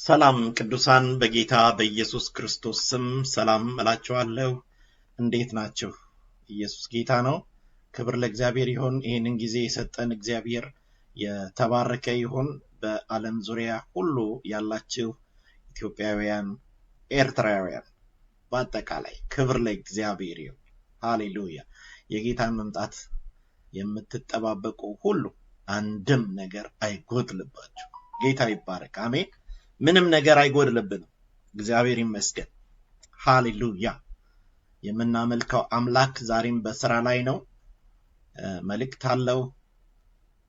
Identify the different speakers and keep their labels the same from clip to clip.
Speaker 1: ሰላም ቅዱሳን በጌታ በኢየሱስ ክርስቶስ ስም ሰላም እላችኋለሁ። እንዴት ናችሁ? ኢየሱስ ጌታ ነው። ክብር ለእግዚአብሔር ይሁን። ይህንን ጊዜ የሰጠን እግዚአብሔር የተባረከ ይሁን። በዓለም ዙሪያ ሁሉ ያላችሁ ኢትዮጵያውያን፣ ኤርትራውያን በአጠቃላይ ክብር ለእግዚአብሔር ይሁን። ሃሌሉያ። የጌታን መምጣት የምትጠባበቁ ሁሉ አንድም ነገር አይጎድልባችሁ። ጌታ ይባረክ። አሜን። ምንም ነገር አይጎድልብንም። እግዚአብሔር ይመስገን። ሃሌሉያ። የምናመልከው አምላክ ዛሬም በስራ ላይ ነው። መልእክት አለው።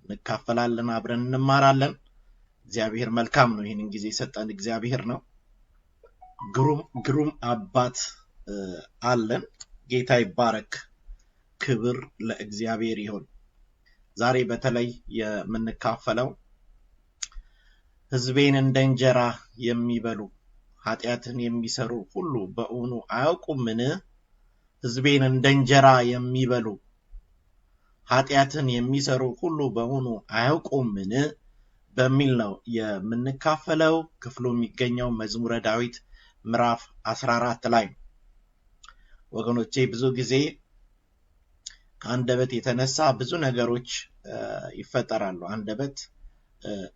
Speaker 1: እንካፈላለን፣ አብረን እንማራለን። እግዚአብሔር መልካም ነው። ይህንን ጊዜ የሰጠን እግዚአብሔር ነው። ግሩም አባት አለን። ጌታ ይባረክ። ክብር ለእግዚአብሔር ይሁን። ዛሬ በተለይ የምንካፈለው ሕዝቤን እንደ እንጀራ የሚበሉ ኃጢአትን የሚሰሩ ሁሉ በእውኑ አያውቁምን? ሕዝቤን እንደ እንጀራ የሚበሉ ኃጢአትን የሚሰሩ ሁሉ በእውኑ አያውቁምን? በሚል ነው የምንካፈለው። ክፍሉ የሚገኘው መዝሙረ ዳዊት ምዕራፍ 14 ላይ ነው። ወገኖቼ ብዙ ጊዜ ከአንደበት የተነሳ ብዙ ነገሮች ይፈጠራሉ። አንደበት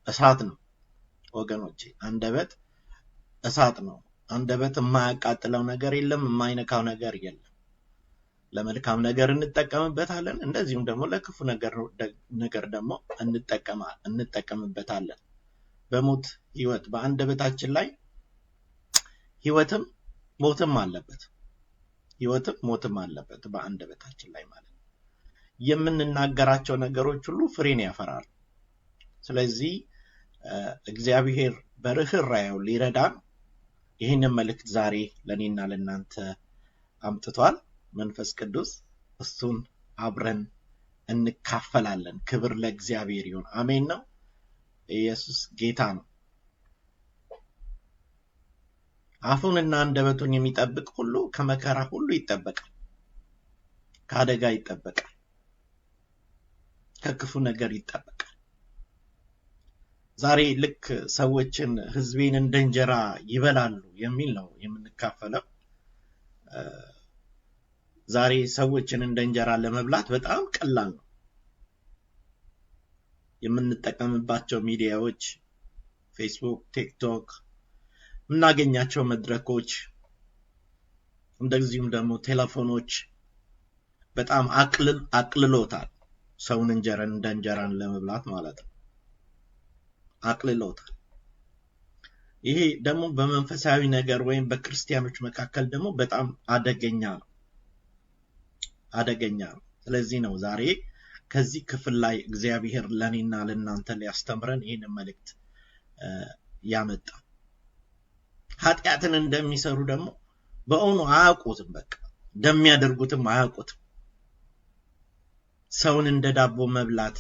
Speaker 1: እሳት ነው ወገኖቼ። አንደበት እሳት ነው። አንደበት የማያቃጥለው ነገር የለም፣ የማይነካው ነገር የለም። ለመልካም ነገር እንጠቀምበታለን፣ እንደዚሁም ደግሞ ለክፉ ነገር ደግሞ እንጠቀምበታለን። በሞት ህይወት በአንደበታችን ላይ ህይወትም ሞትም አለበት። ህይወትም ሞትም አለበት በአንደበታችን ላይ ማለት ነው። የምንናገራቸው ነገሮች ሁሉ ፍሬን ያፈራሉ። ስለዚህ እግዚአብሔር በርህራሄው ሊረዳን ይህንን መልእክት ዛሬ ለኔና ለናንተ አምጥቷል። መንፈስ ቅዱስ እሱን አብረን እንካፈላለን። ክብር ለእግዚአብሔር ይሁን። አሜን ነው። ኢየሱስ ጌታ ነው። አፉንና አንደበቱን የሚጠብቅ ሁሉ ከመከራ ሁሉ ይጠበቃል፣ ከአደጋ ይጠበቃል፣ ከክፉ ነገር ይጠበቃል። ዛሬ ልክ ሰዎችን ሕዝቤን እንደ እንጀራ ይበላሉ የሚል ነው የምንካፈለው። ዛሬ ሰዎችን እንደ እንጀራ ለመብላት በጣም ቀላል ነው። የምንጠቀምባቸው ሚዲያዎች ፌስቡክ፣ ቲክቶክ፣ የምናገኛቸው መድረኮች፣ እንደዚሁም ደግሞ ቴሌፎኖች በጣም አቅልሎታል። ሰውን እንደ እንጀራን ለመብላት ማለት ነው። አቅልሎታል። ይሄ ደግሞ በመንፈሳዊ ነገር ወይም በክርስቲያኖች መካከል ደግሞ በጣም አደገኛ ነው። ስለዚህ ነው ዛሬ ከዚህ ክፍል ላይ እግዚአብሔር ለኔና ለናንተ ሊያስተምረን ይህንን መልእክት ያመጣ። ኃጢአትን እንደሚሰሩ ደግሞ በእውኑ አያውቁትም። በቃ እንደሚያደርጉትም አያውቁትም። ሰውን እንደ ዳቦ መብላት፣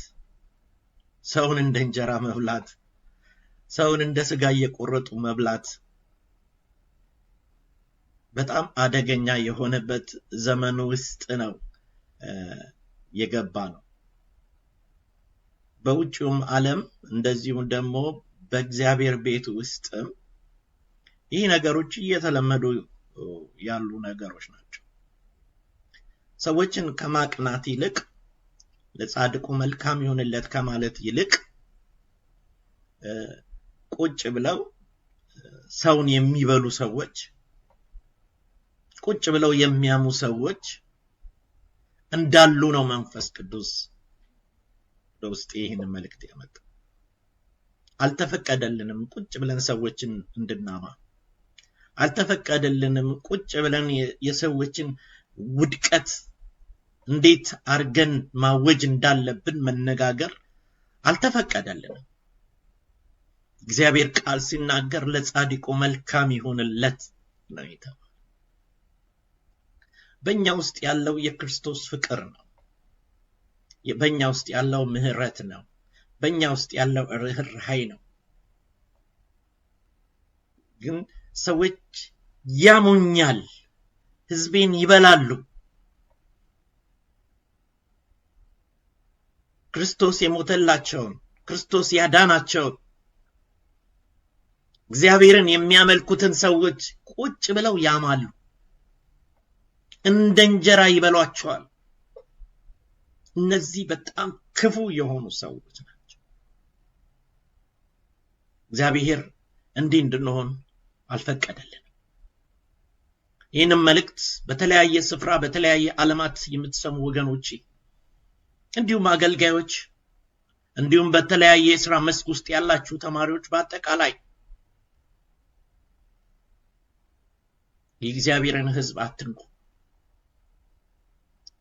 Speaker 1: ሰውን እንደ እንጀራ መብላት፣ ሰውን እንደ ስጋ እየቆረጡ መብላት በጣም አደገኛ የሆነበት ዘመን ውስጥ ነው የገባ ነው። በውጭውም ዓለም እንደዚሁም ደግሞ በእግዚአብሔር ቤት ውስጥም ይህ ነገሮች እየተለመዱ ያሉ ነገሮች ናቸው። ሰዎችን ከማቅናት ይልቅ ለጻድቁ መልካም ይሁንለት ከማለት ይልቅ ቁጭ ብለው ሰውን የሚበሉ ሰዎች፣ ቁጭ ብለው የሚያሙ ሰዎች እንዳሉ ነው መንፈስ ቅዱስ ለውስጤ ይህንን መልእክት ያመጣው። አልተፈቀደልንም ቁጭ ብለን ሰዎችን እንድናማ። አልተፈቀደልንም ቁጭ ብለን የሰዎችን ውድቀት እንዴት አርገን ማወጅ እንዳለብን መነጋገር አልተፈቀደልንም። እግዚአብሔር ቃል ሲናገር ለጻድቁ መልካም ይሁንለት ነው የተባለው። በእኛ ውስጥ ያለው የክርስቶስ ፍቅር ነው። በእኛ ውስጥ ያለው ምህረት ነው። በእኛ ውስጥ ያለው ርህራሄ ነው። ግን ሰዎች ያሙኛል፣ ሕዝቤን ይበላሉ። ክርስቶስ የሞተላቸውን፣ ክርስቶስ ያዳናቸውን እግዚአብሔርን የሚያመልኩትን ሰዎች ቁጭ ብለው ያማሉ፣ እንደ እንጀራ ይበሏቸዋል። እነዚህ በጣም ክፉ የሆኑ ሰዎች ናቸው። እግዚአብሔር እንዲህ እንድንሆን አልፈቀደልንም። ይህንን መልእክት በተለያየ ስፍራ በተለያየ ዓለማት የምትሰሙ ወገኖች፣ እንዲሁም አገልጋዮች፣ እንዲሁም በተለያየ የሥራ መስክ ውስጥ ያላችሁ ተማሪዎች በአጠቃላይ የእግዚአብሔርን ሕዝብ አትንኩ፣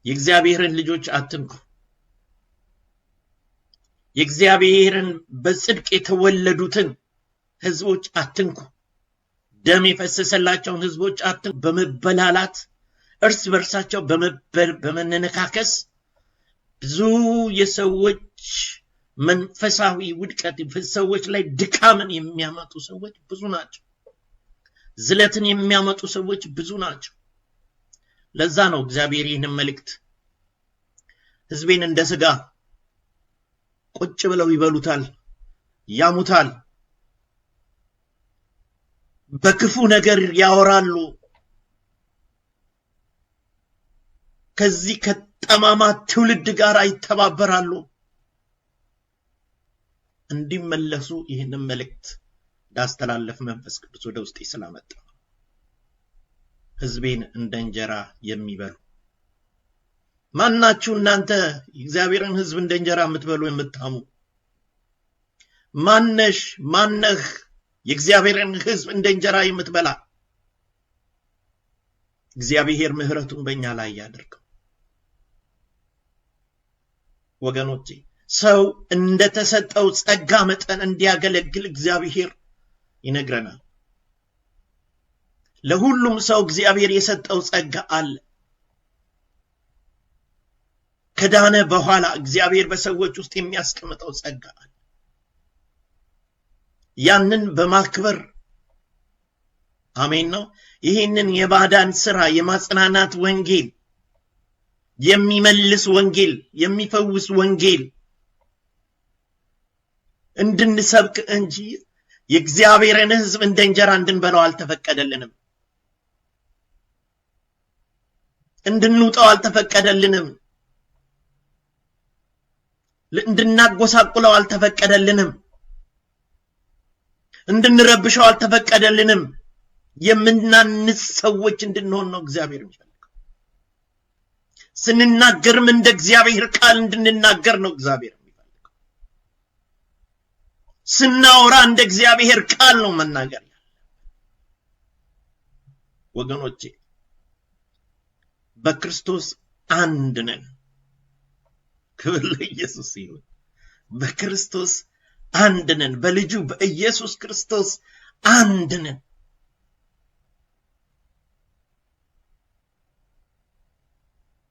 Speaker 1: የእግዚአብሔርን ልጆች አትንኩ፣ የእግዚአብሔርን በጽድቅ የተወለዱትን ሕዝቦች አትንኩ፣ ደም የፈሰሰላቸውን ሕዝቦች አትንኩ። በመበላላት እርስ በርሳቸው በመነካከስ ብዙ የሰዎች መንፈሳዊ ውድቀት፣ ሰዎች ላይ ድካምን የሚያመጡ ሰዎች ብዙ ናቸው። ዝለትን የሚያመጡ ሰዎች ብዙ ናቸው። ለዛ ነው እግዚአብሔር ይህንን መልእክት ሕዝቤን እንደ ሥጋ ቁጭ ብለው ይበሉታል፣ ያሙታል፣ በክፉ ነገር ያወራሉ፣ ከዚህ ከጠማማ ትውልድ ጋር ይተባበራሉ፣ እንዲመለሱ ይህንን መልእክት ዳስተላለፍ መንፈስ ቅዱስ ወደ ውስጤ ስላመጣ ሕዝቤን እንደ እንጀራ የሚበሉ ማናችሁ? እናንተ የእግዚአብሔርን ሕዝብ እንደ እንጀራ የምትበሉ የምታሙ ማነሽ? ማነህ? የእግዚአብሔርን ሕዝብ እንደ እንጀራ የምትበላ? እግዚአብሔር ምሕረቱን በእኛ ላይ ያድርገው። ወገኖቼ ሰው እንደተሰጠው ጸጋ መጠን እንዲያገለግል እግዚአብሔር ይነግረናል። ለሁሉም ሰው እግዚአብሔር የሰጠው ጸጋ አለ። ከዳነ በኋላ እግዚአብሔር በሰዎች ውስጥ የሚያስቀምጠው ጸጋ አለ። ያንን በማክበር አሜን ነው። ይህንን የማዳን ሥራ የማጽናናት ወንጌል፣ የሚመልስ ወንጌል፣ የሚፈውስ ወንጌል እንድንሰብክ እንጂ የእግዚአብሔርን ሕዝብ እንደ እንጀራ እንድንበላው አልተፈቀደልንም። እንድንውጠው አልተፈቀደልንም። እንድናጎሳቁለው አልተፈቀደልንም። እንድንረብሸው አልተፈቀደልንም። የምናንስ ሰዎች እንድንሆን ነው እግዚአብሔር የሚፈልገው። ስንናገርም እንደ እግዚአብሔር ቃል እንድንናገር ነው እግዚአብሔር የሚፈልገው። ስናወራ እንደ እግዚአብሔር ቃል ነው መናገር ያለ። ወገኖቼ በክርስቶስ አንድ ነን። ክብር ለኢየሱስ ይሁን። በክርስቶስ አንድ ነን። በልጁ በኢየሱስ ክርስቶስ አንድ ነን።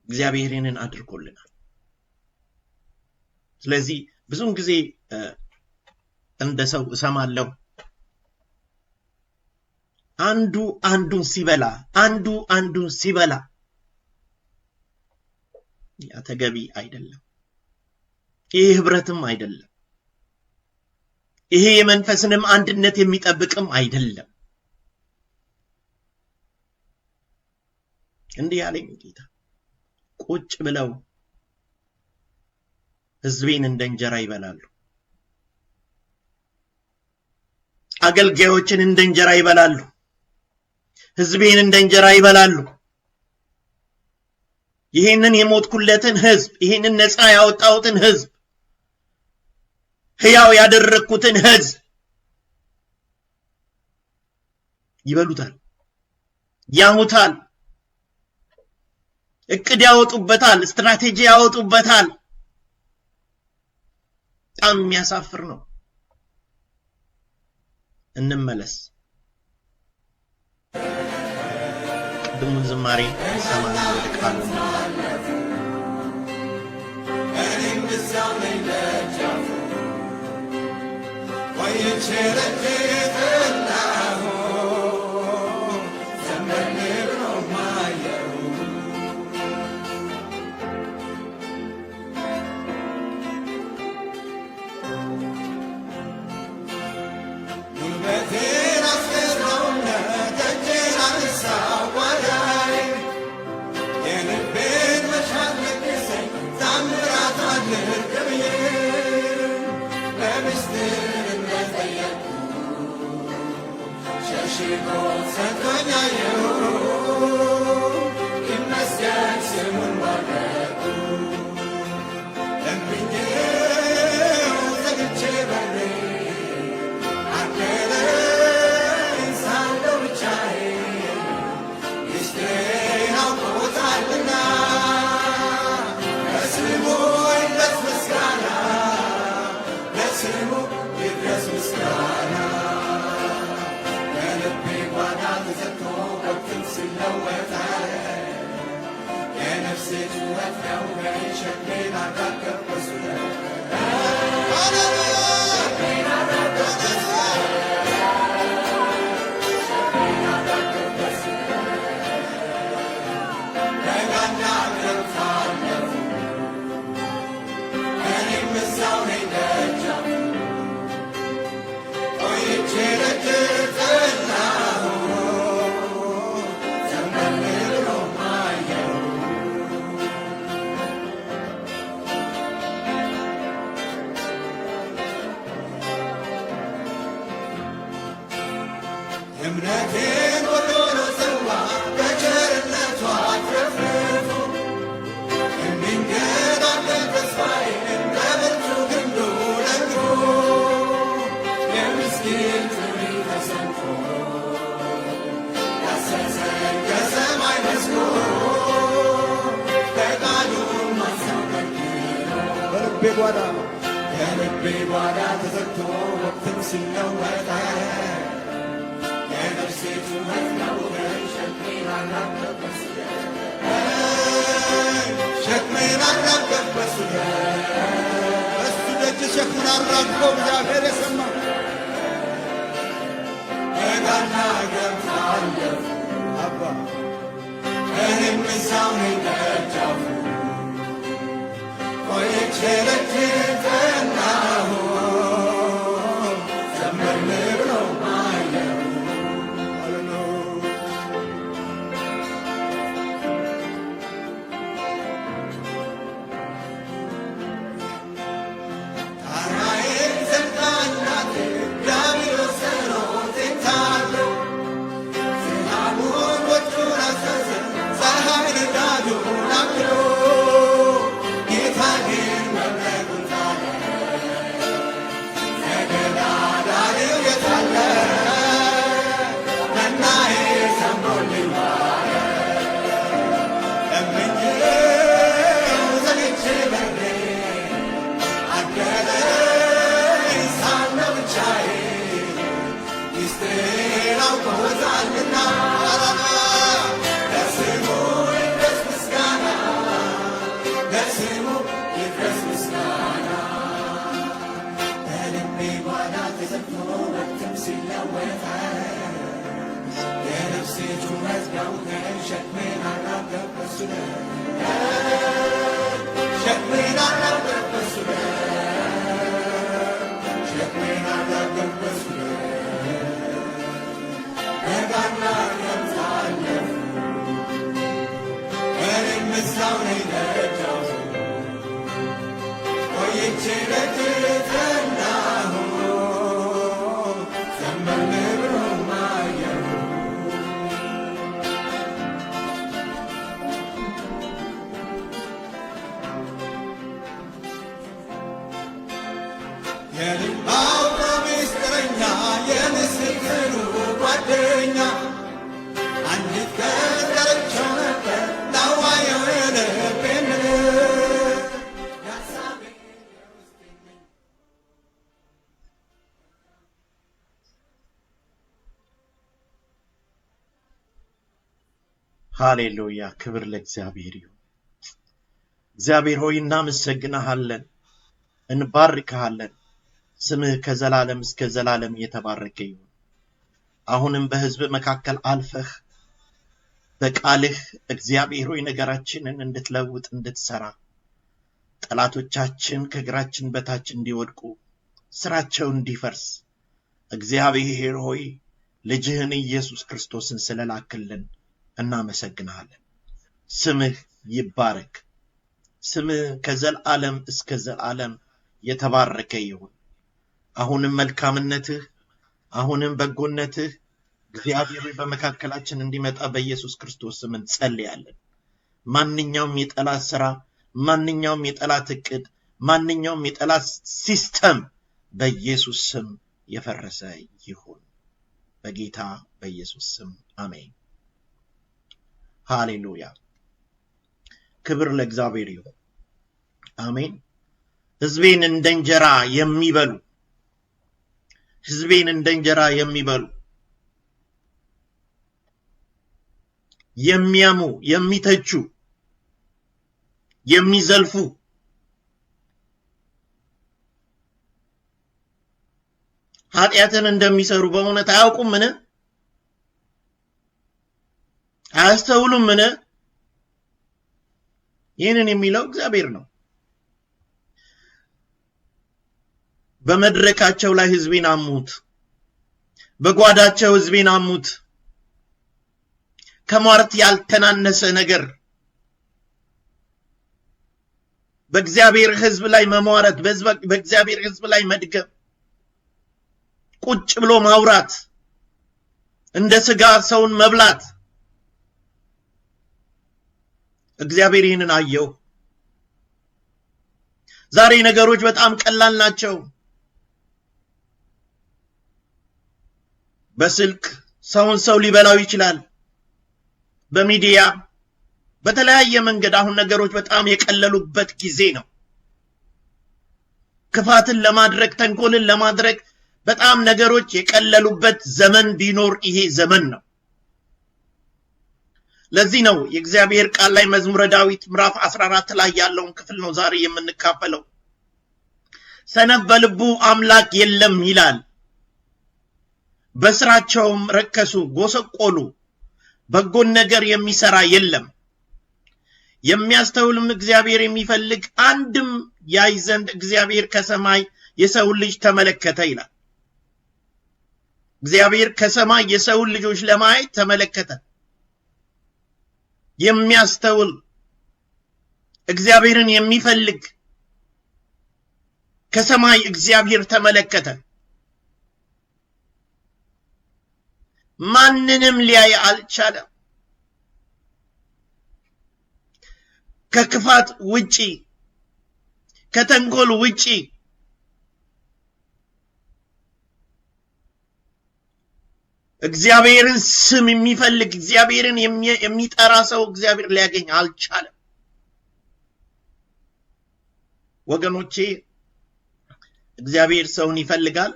Speaker 1: እግዚአብሔርን አድርጎልናል። ስለዚህ ብዙን ጊዜ እንደ ሰው እሰማለሁ አንዱ አንዱን ሲበላ ያ ተገቢ አይደለም። ይህ ህብረትም አይደለም። ይሄ የመንፈስንም አንድነት የሚጠብቅም አይደለም። እንዲህ ያለኝ ጌታ ቁጭ ብለው ሕዝቤን እንደ እንጀራ ይበላሉ፣ አገልጋዮችን እንደ እንጀራ ይበላሉ፣ ሕዝቤን እንደ እንጀራ ይበላሉ። ይሄንን የሞትኩለትን ሕዝብ፣ ይሄንን ነፃ ያወጣሁትን ሕዝብ፣ ሕያው ያደረኩትን ሕዝብ ይበሉታል፣ ያሙታል፣ እቅድ ያወጡበታል፣ ስትራቴጂ ያወጡበታል። በጣም የሚያሳፍር ነው። እንመለስ። ቅድሙን ዝማሬ ሰማን ወደ ቃሉ
Speaker 2: Hey!
Speaker 1: ሃሌሉያ ክብር ለእግዚአብሔር ይሁን። እግዚአብሔር ሆይ እናመሰግንሃለን፣ እንባርክሃለን። ስምህ ከዘላለም እስከ ዘላለም የተባረከ ይሁን። አሁንም በሕዝብ መካከል አልፈህ በቃልህ እግዚአብሔር ሆይ ነገራችንን እንድትለውጥ እንድትሰራ፣ ጠላቶቻችን ከእግራችን በታች እንዲወድቁ፣ ስራቸው እንዲፈርስ እግዚአብሔር ሆይ ልጅህን ኢየሱስ ክርስቶስን ስለላክልን እናመሰግንሃለን። ስምህ ይባረክ። ስምህ ከዘላለም እስከ ዘላለም የተባረከ ይሁን። አሁንም መልካምነትህ፣ አሁንም በጎነትህ እግዚአብሔር በመካከላችን እንዲመጣ በኢየሱስ ክርስቶስ ስም እንጸልያለን። ማንኛውም የጠላት ሥራ፣ ማንኛውም የጠላት ዕቅድ፣ ማንኛውም የጠላት ሲስተም በኢየሱስ ስም የፈረሰ ይሁን። በጌታ በኢየሱስ ስም አሜን። ሃሌሉያ። ክብር ለእግዚአብሔር ይሁን። አሜን። ሕዝቤን እንደ እንጀራ የሚበሉ ሕዝቤን እንደ እንጀራ የሚበሉ የሚያሙ፣ የሚተቹ፣ የሚዘልፉ ኃጢአትን እንደሚሰሩ በእውነት አያውቁምን? አያስተውሉምን? ይህንን የሚለው እግዚአብሔር ነው። በመድረካቸው ላይ ሕዝቤን አሙት፣ በጓዳቸው ሕዝቤን አሙት። ከሟርት ያልተናነሰ ነገር በእግዚአብሔር ሕዝብ ላይ መሟረት፣ በእግዚአብሔር ሕዝብ ላይ መድገም፣ ቁጭ ብሎ ማውራት፣ እንደ ሥጋ ሰውን መብላት። እግዚአብሔር ይህንን አየው። ዛሬ ነገሮች በጣም ቀላል ናቸው። በስልክ ሰውን ሰው ሊበላው ይችላል። በሚዲያ በተለያየ መንገድ አሁን ነገሮች በጣም የቀለሉበት ጊዜ ነው። ክፋትን ለማድረግ፣ ተንኮልን ለማድረግ በጣም ነገሮች የቀለሉበት ዘመን ቢኖር ይሄ ዘመን ነው። ለዚህ ነው የእግዚአብሔር ቃል ላይ መዝሙረ ዳዊት ምዕራፍ 14 ላይ ያለውን ክፍል ነው ዛሬ የምንካፈለው። ሰነፍ በልቡ አምላክ የለም ይላል፣ በስራቸውም ረከሱ፣ ጎሰቆሉ፣ በጎን ነገር የሚሰራ የለም። የሚያስተውልም እግዚአብሔር የሚፈልግ አንድም ያይ ዘንድ እግዚአብሔር ከሰማይ የሰውን ልጅ ተመለከተ ይላል። እግዚአብሔር ከሰማይ የሰውን ልጆች ለማየት ተመለከተ። የሚያስተውል እግዚአብሔርን የሚፈልግ ከሰማይ እግዚአብሔር ተመለከተ። ማንንም ሊያይ አልቻለም። ከክፋት ውጪ፣ ከተንኮል ውጪ እግዚአብሔርን ስም የሚፈልግ እግዚአብሔርን የሚጠራ ሰው እግዚአብሔር ሊያገኝ አልቻለም። ወገኖቼ እግዚአብሔር ሰውን ይፈልጋል፣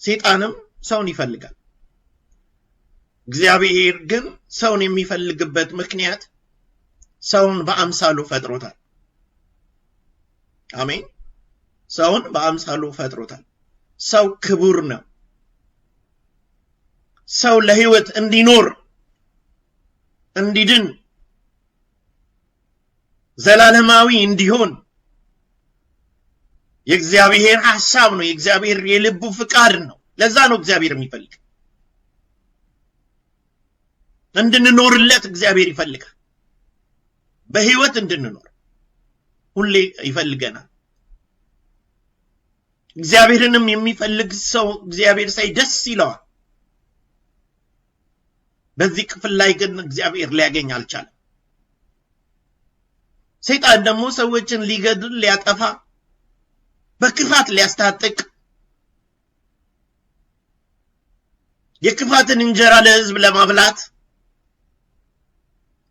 Speaker 1: ሰይጣንም ሰውን ይፈልጋል። እግዚአብሔር ግን ሰውን የሚፈልግበት ምክንያት ሰውን በአምሳሉ ፈጥሮታል። አሜን። ሰውን በአምሳሉ ፈጥሮታል። ሰው ክቡር ነው። ሰው ለህይወት እንዲኖር፣ እንዲድን፣ ዘላለማዊ እንዲሆን የእግዚአብሔር ሐሳብ ነው። የእግዚአብሔር የልቡ ፍቃድ ነው። ለዛ ነው እግዚአብሔር የሚፈልግ። እንድንኖርለት እግዚአብሔር ይፈልጋል። በህይወት እንድንኖር ሁሌ ይፈልገናል። እግዚአብሔርንም የሚፈልግ ሰው እግዚአብሔር ሳይ ደስ ይለዋል። በዚህ ክፍል ላይ ግን እግዚአብሔር ሊያገኝ አልቻለም። ሰይጣን ደግሞ ሰዎችን ሊገድል፣ ሊያጠፋ፣ በክፋት ሊያስታጥቅ፣ የክፋትን እንጀራ ለህዝብ ለማብላት፣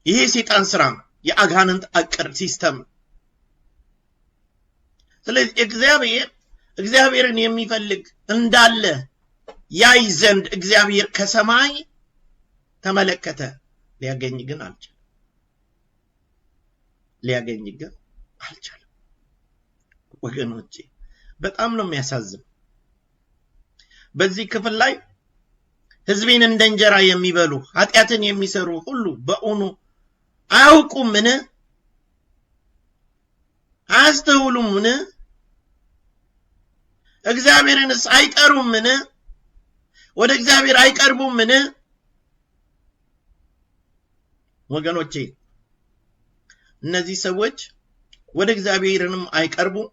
Speaker 1: ይሄ ሰይጣን ስራ ነው። የአጋንንት አቅር ሲስተም። ስለዚህ እግዚአብሔርን የሚፈልግ እንዳለ ያይ ዘንድ እግዚአብሔር ከሰማይ ተመለከተ። ሊያገኝ ግን አልቻለም። ወገኖቼ በጣም ነው የሚያሳዝን። በዚህ ክፍል ላይ ሕዝቤን እንደ እንጀራ የሚበሉ ኃጢአትን የሚሰሩ ሁሉ በእውኑ አያውቁምን? አያስተውሉምን? እግዚአብሔርንስ አይጠሩምን? ወደ እግዚአብሔር አይቀርቡምን? ወገኖቼ እነዚህ ሰዎች ወደ እግዚአብሔርንም አይቀርቡም፣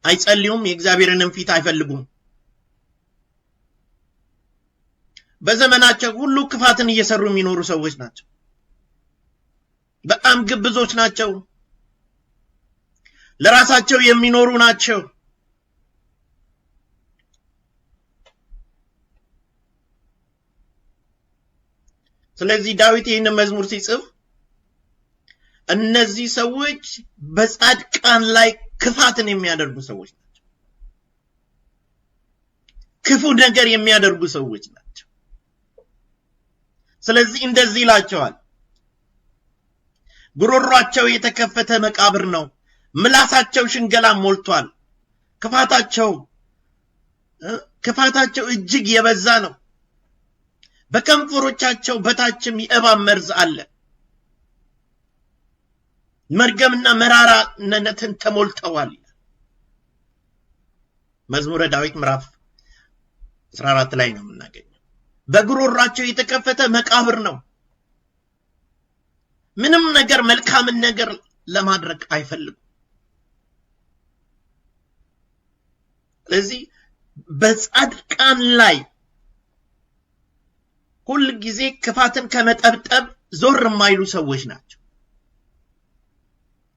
Speaker 1: አይጸልዩም፣ የእግዚአብሔርንም ፊት አይፈልጉም። በዘመናቸው ሁሉ ክፋትን እየሰሩ የሚኖሩ ሰዎች ናቸው። በጣም ግብዞች ናቸው። ለራሳቸው የሚኖሩ ናቸው። ስለዚህ ዳዊት ይህንን መዝሙር ሲጽፍ እነዚህ ሰዎች በጻድቃን ላይ ክፋትን የሚያደርጉ ሰዎች ናቸው። ክፉ ነገር የሚያደርጉ ሰዎች ናቸው። ስለዚህ እንደዚህ ይላቸዋል፣ ጉሮሯቸው የተከፈተ መቃብር ነው፣ ምላሳቸው ሽንገላ ሞልቷል፣ ክፋታቸው እጅግ የበዛ ነው፣ በከንፈሮቻቸው በታችም የእባብ መርዝ አለ፣ መርገምና መራራነትን ተሞልተዋል። መዝሙረ ዳዊት ምዕራፍ 14 ላይ ነው የምናገኘው። በጉሮሯቸው የተከፈተ መቃብር ነው። ምንም ነገር መልካምን ነገር ለማድረግ አይፈልጉም። ስለዚህ በጻድቃን ላይ ሁሉ ጊዜ ክፋትን ከመጠብጠብ ዞር የማይሉ ሰዎች ናቸው።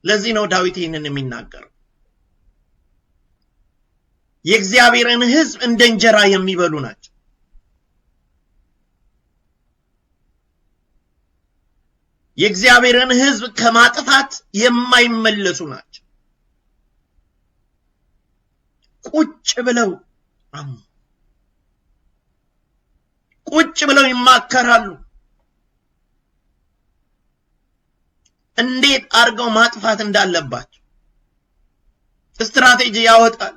Speaker 1: ለዚህ ነው ዳዊት ይህንን የሚናገረው። የእግዚአብሔርን ሕዝብ እንደ እንጀራ የሚበሉ ናቸው። የእግዚአብሔርን ሕዝብ ከማጥፋት የማይመለሱ ናቸው። ቁጭ ብለው ይማከራሉ። እንዴት አድርገው ማጥፋት እንዳለባቸው ስትራቴጂ ያወጣሉ።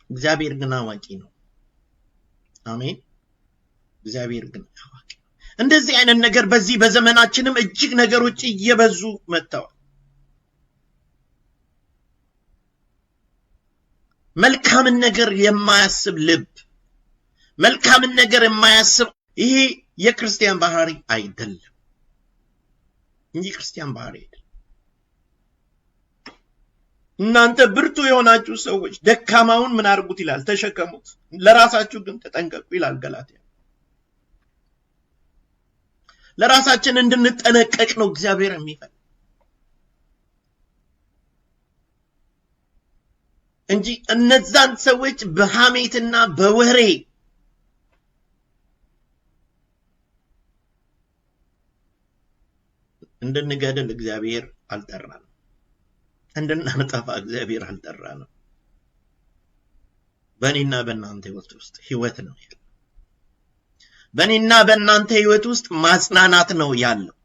Speaker 1: እግዚአብሔር ግን አዋቂ ነው። አሜን። እግዚአብሔር ግን አዋቂ ነው። እንደዚህ አይነት ነገር በዚህ በዘመናችንም እጅግ ነገሮች እየበዙ መጥተዋል። መልካምን ነገር የማያስብ ልብ፣ መልካምን ነገር የማያስብ ይሄ የክርስቲያን ባህሪ አይደለም። የክርስቲያን ባህሪ አይደለም። እናንተ ብርቱ የሆናችሁ ሰዎች ደካማውን ምን አድርጉት ይላል? ተሸከሙት፣ ለራሳችሁ ግን ተጠንቀቁ ይላል ገላትያ። ለራሳችን እንድንጠነቀቅ ነው እግዚአብሔር የሚፈልግ እንጂ እነዛን ሰዎች በሐሜትና በወሬ እንድንገድል እግዚአብሔር አልጠራንም። እንድናጠፋ እግዚአብሔር አልጠራንም። በእኔና በእናንተ ህይወት ውስጥ ህይወት ነው ያለው። በእኔና በእናንተ ህይወት ውስጥ ማጽናናት ነው ያለው።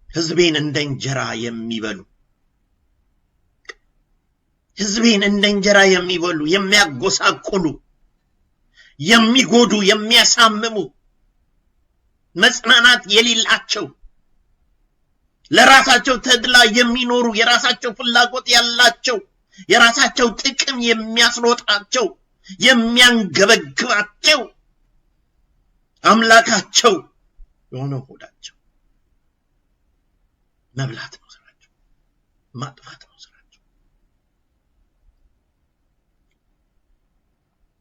Speaker 1: ህዝቤን እንደ እንጀራ የሚበሉ ህዝቤን እንደ እንጀራ የሚበሉ የሚያጎሳቁሉ፣ የሚጎዱ፣ የሚያሳምሙ፣ መጽናናት የሌላቸው፣ ለራሳቸው ተድላ የሚኖሩ፣ የራሳቸው ፍላጎት ያላቸው፣ የራሳቸው ጥቅም የሚያስሮጣቸው፣ የሚያንገበግባቸው አምላካቸው የሆነ ሆዳቸው መብላት ነው ስራቸው፣ ማጥፋት ነው ስራቸው።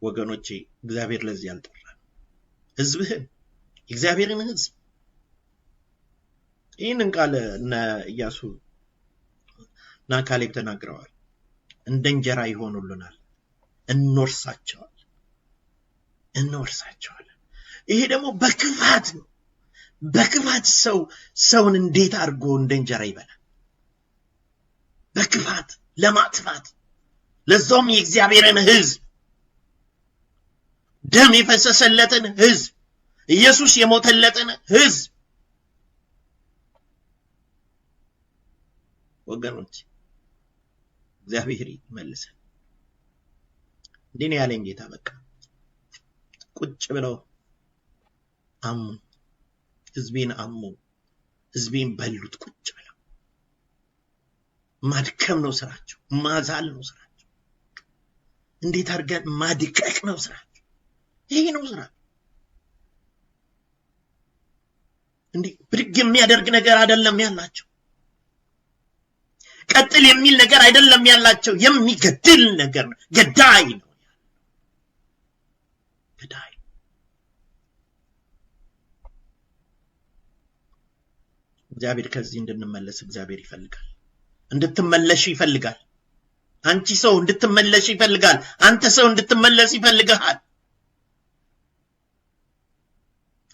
Speaker 1: ወገኖቼ እግዚአብሔር ለዚህ ያልጠራን ህዝብህን፣ እግዚአብሔርን ህዝብ ይህንን ቃል እነ ኢያሱ እና ካሌብ ተናግረዋል። እንደ እንጀራ ይሆኑልናል፣ እንወርሳቸዋለን። ይሄ ደግሞ በክፋት ነው። በክፋት ሰውን እንዴት አድርጎ እንደ እንጀራ ይበላል? በክፋት ለማጥፋት፣ ለዛውም የእግዚአብሔርን ህዝብ፣ ደም የፈሰሰለትን ህዝብ፣ ኢየሱስ የሞተለትን ህዝብ። ወገኖች እግዚአብሔር ይመልሰን። እንዲህ ነው ያለኝ ጌታ። በቃ ቁጭ ብለው አሙ፣ ህዝቤን አሙ፣ ህዝቤን በሉት። ቁጭ ብለው ማድከም ነው ስራቸው፣ ማዛል ነው ስራቸው፣ እንዴት አድርገን ማድቀቅ ነው ስራቸው። ይሄ ነው ስራ። እንዴ ብድግ የሚያደርግ ነገር አይደለም ያላቸው። ቀጥል የሚል ነገር አይደለም ያላቸው የሚገድል ነገር ነው ገዳይ ነው ገዳይ እግዚአብሔር ከዚህ እንድንመለስ እግዚአብሔር ይፈልጋል እንድትመለሽ ይፈልጋል አንቺ ሰው እንድትመለሽ ይፈልጋል አንተ ሰው እንድትመለስ ይፈልጋል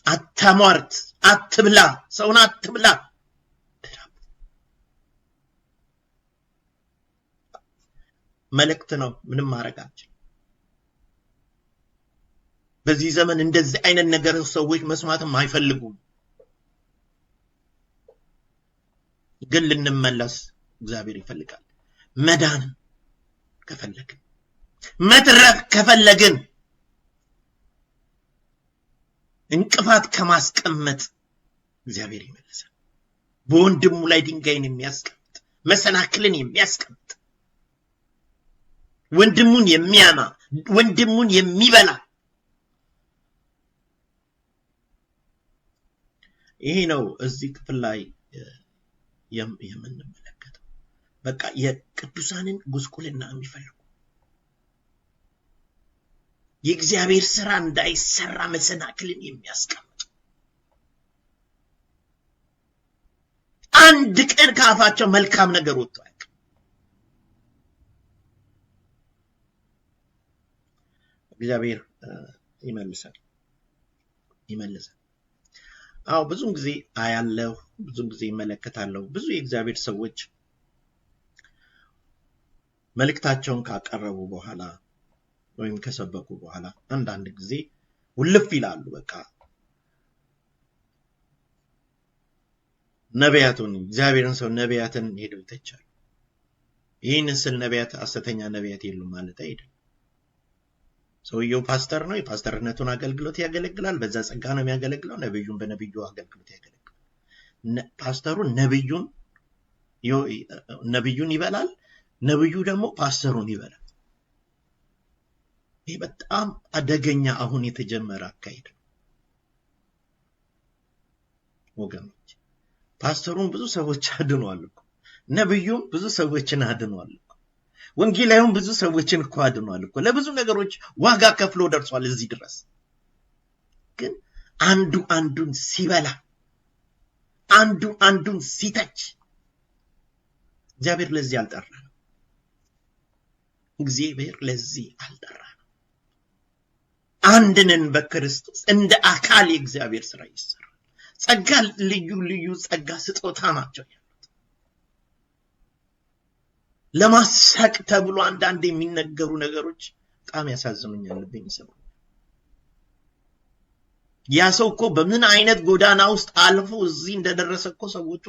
Speaker 1: አታሟርት አትብላ ሰውና አትብላ መልእክት ነው ምንም ማረጋችን በዚህ ዘመን እንደዚህ አይነት ነገር ሰዎች መስማትም አይፈልጉም ግን ልንመለስ እግዚአብሔር ይፈልጋል መዳን ከፈለግን መትረፍ ከፈለግን እንቅፋት ከማስቀመጥ እግዚአብሔር ይመልሳል በወንድሙ ላይ ድንጋይን የሚያስቀምጥ መሰናክልን የሚያስቀምጥ ወንድሙን የሚያማ ወንድሙን የሚበላ ይሄ ነው እዚህ ክፍል ላይ የምንመለከተው በቃ የቅዱሳንን ጉስቁልና የሚፈልጉ የእግዚአብሔር ሥራ እንዳይሰራ መሰናክልን የሚያስቀምጡ አንድ ቀን ካፋቸው መልካም ነገር ወጥቷል እግዚአብሔር ይመልሳል አው ብዙን ጊዜ አያለው ብዙን ጊዜ ይመለከታለው ብዙ የእግዚአብሔር ሰዎች መልእክታቸውን ካቀረቡ በኋላ ወይም ከሰበኩ በኋላ አንዳንድ ጊዜ ውልፍ ይላሉ በቃ ነቢያቱን እግዚአብሔርን ሰው ነቢያትን ሄደው ይተቻሉ ይህን ስል ነቢያት ሐሰተኛ ነቢያት የሉም ማለት አይደለም ሰውየው ፓስተር ነው የፓስተርነቱን አገልግሎት ያገለግላል በዛ ጸጋ ነው የሚያገለግለው ነብዩን በነብዩ አገልግሎት ያገለግላል ፓስተሩ ነብዩን ይበላል ነብዩ ደግሞ ፓስተሩን ይበላል ይሄ በጣም አደገኛ አሁን የተጀመረ አካሄድ ወገኖች ፓስተሩን ብዙ ሰዎች አድኗል እኮ ነብዩም ብዙ ሰዎችን አድኗል ወንጌላዩም ብዙ ሰዎችን እኮ አድኗል እኮ ለብዙ ነገሮች ዋጋ ከፍሎ ደርሷል እዚህ ድረስ ግን አንዱ አንዱን ሲበላ አንዱ አንዱን ሲተች እግዚአብሔር ለዚህ አልጠራንም እግዚአብሔር ለዚህ አልጠራንም አንድነን በክርስቶስ እንደ አካል የእግዚአብሔር ሥራ ይሰራል ጸጋ ልዩ ጸጋ ስጦታ ናቸው ለማሳቅ ተብሎ አንዳንድ የሚነገሩ ነገሮች በጣም ያሳዝኑኛል በእንሰው ያ ሰው እኮ በምን አይነት ጎዳና ውስጥ አልፎ እዚህ እንደደረሰ እኮ ሰዎቹ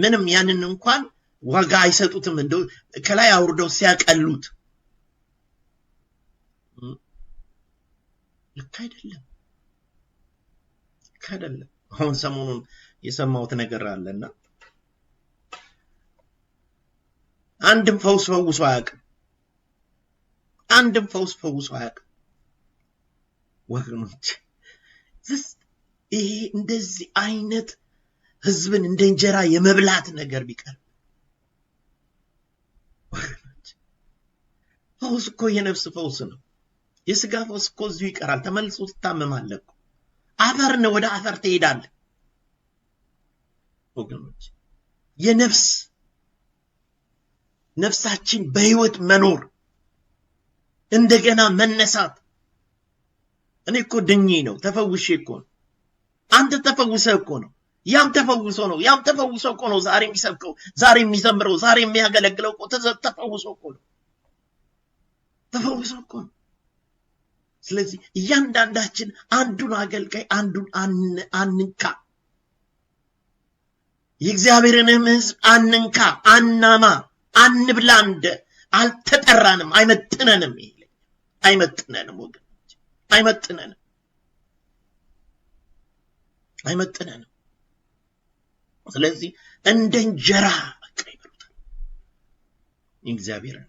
Speaker 1: ምንም ያንን እንኳን ዋጋ አይሰጡትም እንደው ከላይ አውርደው ሲያቀሉት ልክ አይደለም አሁን ሰሞኑን የሰማሁት ነገር አለና አንድም ፈውስ አያውቅም ወገኖች ይሄ እንደዚህ አይነት ህዝብን እንደ እንጀራ የመብላት ነገር ቢቀር ወገኖች ፈውስ እኮ የነፍስ ፈውስ ነው የሥጋ ፈውስ እኮ እዚሁ ይቀራል ተመልሶ ትታመማለህ አፈር ነው ወደ አፈር ትሄዳለህ ወገኖች ነፍሳችን በህይወት መኖር እንደገና መነሳት እኔ እኮ ድኜ ነው ተፈውሼ እኮ ነው አንተ ተፈውሰህ እኮ ነው ያም ተፈውሶ እኮ ነው ዛሬ የሚሰብከው ዛሬ የሚዘምረው ዛሬ የሚያገለግለው እኮ ተፈውሶ እኮ ነው ስለዚህ እያንዳንዳችን አንዱን አገልጋይ አንዱን አንንካ የእግዚአብሔርንም ሕዝብ አንንካ አናማ አንብላ እንደ አልተጠራንም አይመጥነንም ወገኖች አይመጥነንም ስለዚህ እንደ እንጀራ ቀይበሩታል እግዚአብሔርን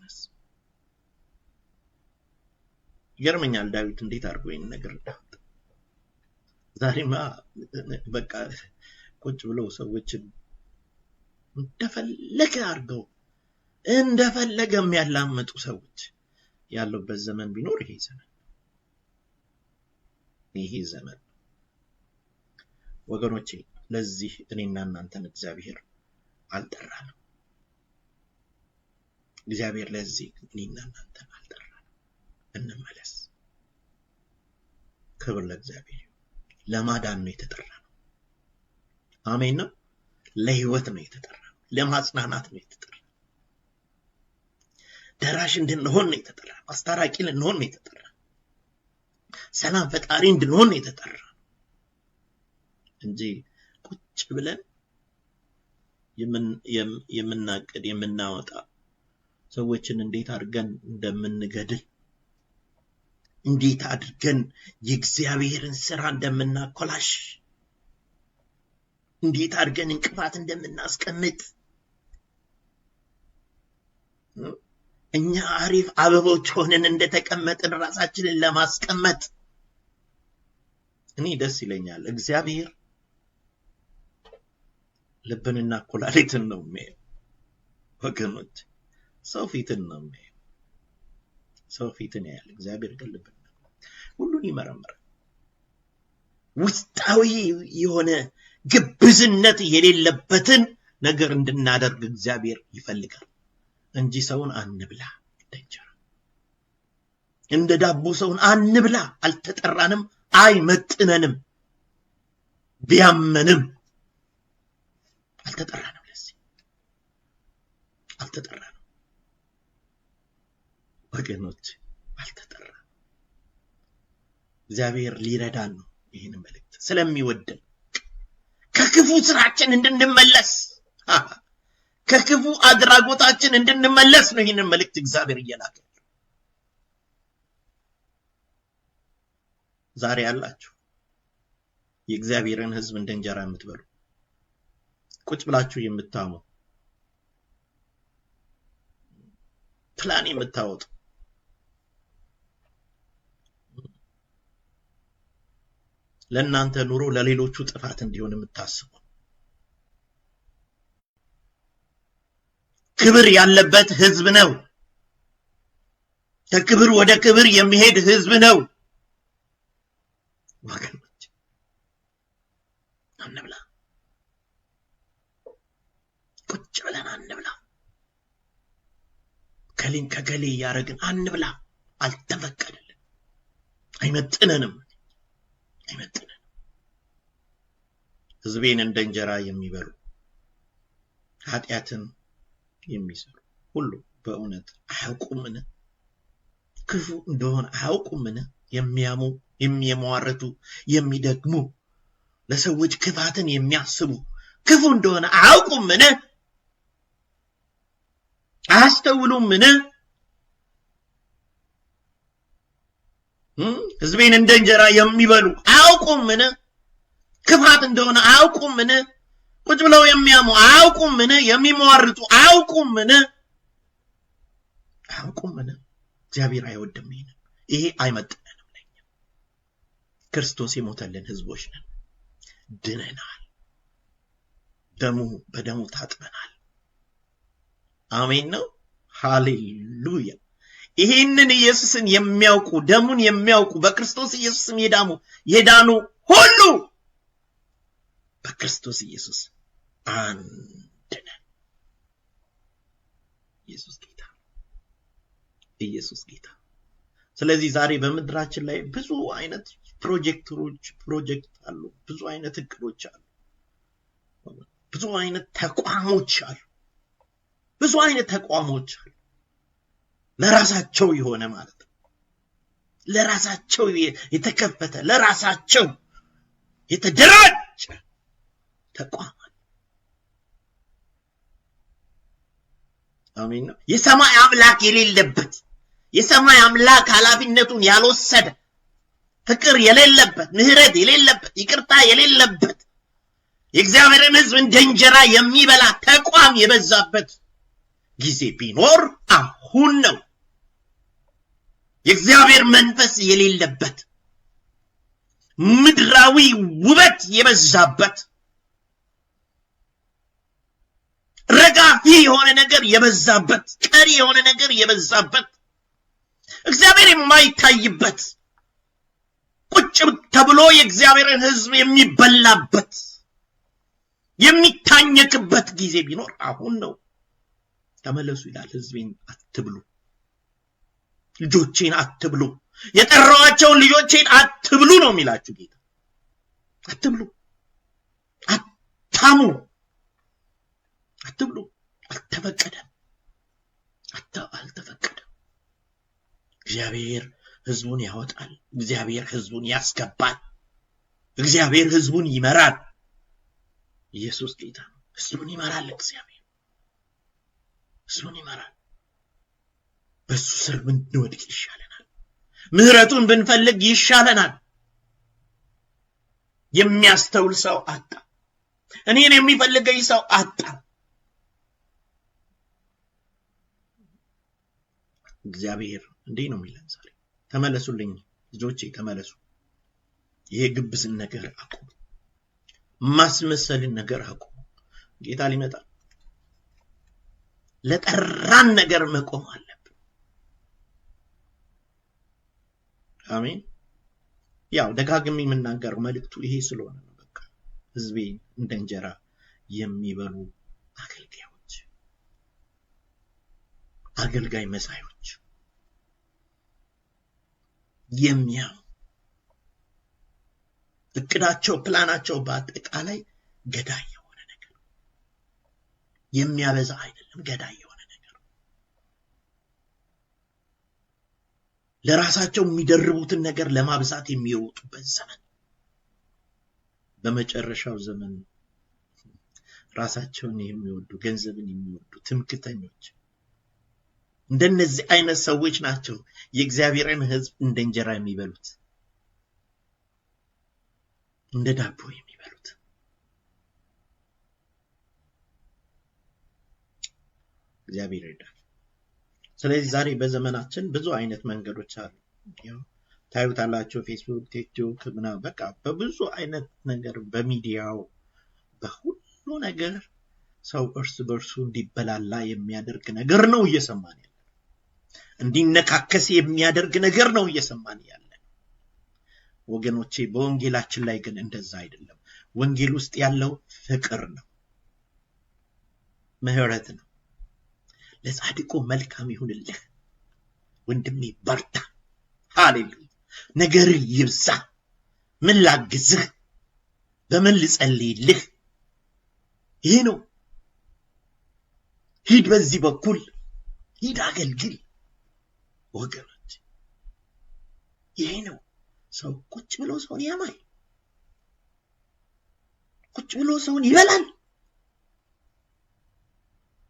Speaker 1: ይገርመኛል ዳዊት እንዴት አድርጎ ይሄን ነገር ዳዊት ዛሬማ በቃ ቁጭ ብለው ሰዎችን እንደፈለገ አድርገው እንደፈለገም ያላመጡ ሰዎች ያሉበት ዘመን ቢኖር ይሄ ዘመን ወገኖቼ ለዚህ እኔና እናንተን እግዚአብሔር አልጠራንም። እግዚአብሔር ለዚህ እኔና እናንተን አልጠራንም። እንመለስ። ክብር ለእግዚአብሔር። ለማዳን ነው የተጠራነው። አሜን ነው። ለህይወት ነው የተጠራነው። ለማጽናናት ነው የተጠራነው። ደራሽ እንድንሆን ነው የተጠራነው። አስታራቂ ልንሆን ነው የተጠራነው። ሰላም ፈጣሪ እንድንሆን ነው የተጠራነው እንጂ ቁጭ ብለን የምናቅድ የምናወጣ ሰዎችን እንዴት አድርገን እንደምንገድል እንዴት አድርገን የእግዚአብሔርን ሥራ እንደምናኮላሽ እንዴት አድርገን እንቅፋት እንደምናስቀምጥ እኛ አሪፍ አበቦች ሆነን እንደተቀመጥን ራሳችንን ለማስቀመጥ እኔ ደስ ይለኛል። እግዚአብሔር ልብንና ኩላሊትን ነው የሚያየው ወገኖች። ሰው ፊትን ነው የሚያየው። ሰው ፊትን ያያል። እግዚአብሔር ግን ልብን ሁሉን ይመረምራል። ውስጣዊ የሆነ ግብዝነት የሌለበትን ነገር እንድናደርግ እግዚአብሔር ይፈልጋል እንጂ ሰውን አንብላ እንጀራ እንደ ዳቦ ሰውን አንብላ አልተጠራንም፣ አይመጥነንም፣ ቢያመንም አልተጠራንም። ለዚህ አልተጠራንም ወገኖች፣ አልተጠራንም። እግዚአብሔር ሊረዳን ነው ይሄን መልእክት ስለሚወደን ከክፉ ስራችን እንድንመለስ ከክፉ አድራጎታችን እንድንመለስ ነው ይሄን መልእክት እግዚአብሔር እየላከ። ዛሬ ያላችሁ የእግዚአብሔርን ሕዝብ እንደ እንጀራ የምትበሉ ቁጭ ብላችሁ የምታሙ ፕላን የምታወጡ ለእናንተ ኑሮ ለሌሎቹ ጥፋት እንዲሆን የምታስቡ ክብር ያለበት ሕዝብ ነው። ከክብር ወደ ክብር የሚሄድ ሕዝብ ነው ወገኖች። አንብላ፣ ቁጭ ብለን አንብላ። ከሊን ከገሌ ያረግን አንብላ። አልተፈቀደልን፣ አይመጥነንም። ሕዝቤን እንደ እንጀራ የሚበሉ ኃጢአትን የሚሰሩ ሁሉ በእውነት አያውቁምን? ክፉ እንደሆነ አያውቁምን? የሚያሙ የሚያሟርቱ የሚደግሙ ለሰዎች ክፋትን የሚያስቡ ክፉ እንደሆነ አያውቁምን? አያስተውሉምን? ሕዝቤን እንደ እንጀራ የሚበሉ አያውቁምን? ክፋት እንደሆነ አያውቁምን? ቁጭ ብለው የሚያሙ አያውቁምን? የሚሟርቱ አያውቁምን? እግዚአብሔር አይወድም ይሄን። ይሄ አይመጥነንም ለኛ። ክርስቶስ የሞተልን ሕዝቦች ነን። ድነናል። በደሙ ታጥበናል። አሜን ነው። ሃሌሉያ። ይሄንን ኢየሱስን የሚያውቁ ደሙን የሚያውቁ በክርስቶስ ኢየሱስም የዳኑ ሁሉ በክርስቶስ ኢየሱስ አንድ ነን። ኢየሱስ ጌታ። ስለዚህ ዛሬ በምድራችን ላይ ብዙ አይነት ፕሮጀክት አሉ። ብዙ አይነት እቅዶች አሉ። ብዙ አይነት ተቋሞች አሉ። ለራሳቸው የሆነ ማለት ነው። ለራሳቸው የተከፈተ ለራሳቸው የተደራጀ ተቋም። አሜን ነው። የሰማይ አምላክ የሌለበት፣ የሰማይ አምላክ ኃላፊነቱን ያልወሰደ፣ ፍቅር የሌለበት፣ ምህረት የሌለበት፣ ይቅርታ የሌለበት፣ የእግዚአብሔርን ሕዝብ እንደ እንጀራ የሚበላ ተቋም የበዛበት ጊዜ ቢኖር አሁን ነው። የእግዚአብሔር መንፈስ የሌለበት፣ ምድራዊ ውበት የበዛበት፣ ረጋፊ የሆነ ነገር የበዛበት ቀሪ የሆነ ነገር የበዛበት እግዚአብሔር የማይታይበት ቁጭ ተብሎ የእግዚአብሔርን ሕዝብ የሚበላበት የሚታኘክበት ጊዜ ቢኖር አሁን ነው። ተመለሱ ይላል። ሕዝቤን አትብሉ፣ ልጆቼን አትብሉ፣ የጠራኋቸውን ልጆቼን አትብሉ ነው የሚላችሁ ጌታ። አትብሉ፣ አታሙ፣ አትብሉ። አልተፈቀደም፣ አልተፈቀደም። እግዚአብሔር ሕዝቡን ያወጣል። እግዚአብሔር ሕዝቡን ያስገባል። እግዚአብሔር ሕዝቡን ይመራል። ኢየሱስ ጌታ ነው። ሕዝቡን ይመራል። እግዚአብሔር ሕዝቡን ይመራል። በሱ ስር ብንወድቅ ይሻለናል። ምህረቱን ብንፈልግ ይሻለናል። የሚያስተውል ሰው አጣ። እኔን የሚፈልገኝ ሰው አጣ። እግዚአብሔር እንዲህ ነው የሚለን ዛሬ። ተመለሱልኝ ልጆቼ ተመለሱ። ይሄ ግብስን ነገር አቁሙ። ማስመሰልን ነገር አቁሙ። ጌታ ሊመጣ ለጠራን ነገር መቆም አለብን። አሜን። ያው ደጋግሜ የምናገረው መልእክቱ ይሄ ስለሆነ ነው። በቃ ሕዝቤን እንደ እንጀራ የሚበሉ አገልጋይ መሳዮች የሚያው እቅዳቸው ፕላናቸው በአጠቃላይ ገዳይ የሆነ ነገር የሚያበዛ አይደለም፣ ገዳይ የሆነ ነገር ለራሳቸው የሚደርቡትን ነገር ለማብዛት የሚሮጡበት ዘመን፣ በመጨረሻው ዘመን ራሳቸውን የሚወዱ ገንዘብን የሚወዱ ትምክተኞች እንደነዚህ አይነት ሰዎች ናቸው የእግዚአብሔርን ሕዝብ እንደ እንጀራ የሚበሉት፣ እንደ ዳቦ የሚበሉት። እግዚአብሔር ይርዳል። ስለዚህ ዛሬ በዘመናችን ብዙ አይነት መንገዶች አሉ። ያው ታዩታላችሁ፣ ፌስቡክ፣ ቲክቶክ ምናምን በቃ በብዙ አይነት ነገር በሚዲያው በሁሉ ነገር ሰው እርስ በርሱ እንዲበላላ የሚያደርግ ነገር ነው እየሰማን ያለ። እንዲነካከስ የሚያደርግ ነገር ነው እየሰማን ያለ። ወገኖቼ በወንጌላችን ላይ ግን እንደዛ አይደለም። ወንጌል ውስጥ ያለው ፍቅር ነው፣ ምህረት ነው። ለጻድቁ መልካም ይሁንልህ፣ ወንድሜ በርታ፣ ሃሌሉያ፣ ነገር ይብዛ፣ ምን ላግዝህ፣ በምን ልጸልይልህ፣ ይሄ ነው። ሂድ፣ በዚህ በኩል ሂድ፣ አገልግል። ወገኖች ይሄ ነው። ሰው ቁጭ ብሎ ሰውን ያማል፣ ቁጭ ብሎ ሰውን ይበላል።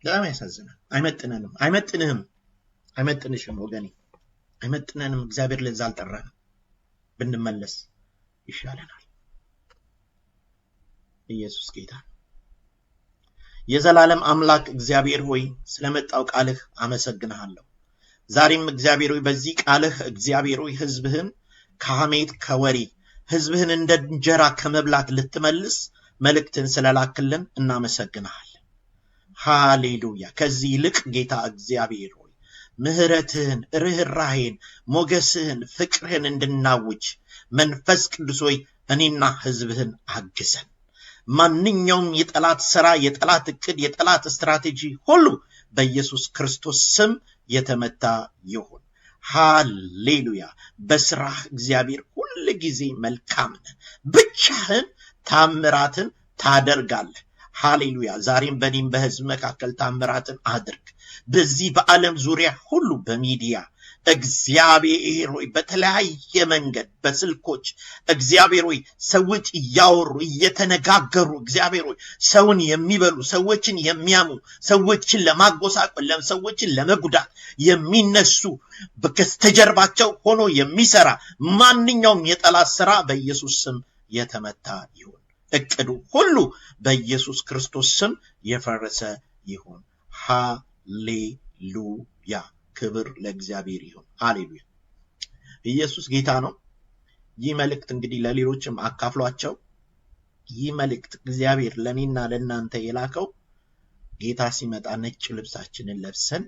Speaker 1: በጣም ያሳዝናል። አይመጥነንም፣ አይመጥንህም፣ አይመጥንሽም ወገኔ፣ አይመጥነንም። እግዚአብሔር ለዛ አልጠራንም። ብንመለስ ይሻለናል። ኢየሱስ ጌታ። የዘላለም አምላክ እግዚአብሔር ሆይ ስለመጣው ቃልህ አመሰግንሃለሁ። ዛሬም እግዚአብሔር ሆይ በዚህ ቃልህ እግዚአብሔር ሆይ ሕዝብህን ከሐሜት ከወሬ ሕዝብህን እንደ እንጀራ ከመብላት ልትመልስ መልእክትን ስለላክልን እናመሰግንሃለን። ሃሌሉያ። ከዚህ ይልቅ ጌታ እግዚአብሔር ሆይ ምህረትህን፣ ርህራሄን፣ ሞገስህን፣ ፍቅርህን እንድናውጅ መንፈስ ቅዱስ ሆይ እኔና ሕዝብህን አግዘን። ማንኛውም የጠላት ሥራ፣ የጠላት እቅድ፣ የጠላት ስትራቴጂ ሁሉ በኢየሱስ ክርስቶስ ስም የተመታ ይሁን። ሃሌሉያ። በስራህ እግዚአብሔር ሁሉ ጊዜ መልካም ነህ። ብቻህን ታምራትን ታደርጋለህ። ሃሌሉያ። ዛሬም በእኔም በሕዝብ መካከል ታምራትን አድርግ። በዚህ በዓለም ዙሪያ ሁሉ በሚዲያ እግዚአብሔር ሆይ በተለያየ መንገድ በስልኮች እግዚአብሔር ሆይ ሰዎች እያወሩ እየተነጋገሩ እግዚአብሔር ሆይ ሰውን የሚበሉ ሰዎችን የሚያሙ ሰዎችን ለማጎሳቆል ሰዎችን ለመጉዳት የሚነሱ በስተጀርባቸው ሆኖ የሚሰራ ማንኛውም የጠላት ሥራ በኢየሱስ ስም የተመታ ይሁን። እቅዱ ሁሉ በኢየሱስ ክርስቶስ ስም የፈረሰ ይሁን። ሃሌሉያ። ክብር ለእግዚአብሔር ይሁን። ሃሌሉያ። ኢየሱስ ጌታ ነው። ይህ መልእክት እንግዲህ ለሌሎችም አካፍሏቸው። ይህ መልእክት እግዚአብሔር ለኔና ለናንተ የላከው ጌታ ሲመጣ ነጭ ልብሳችንን ለብሰን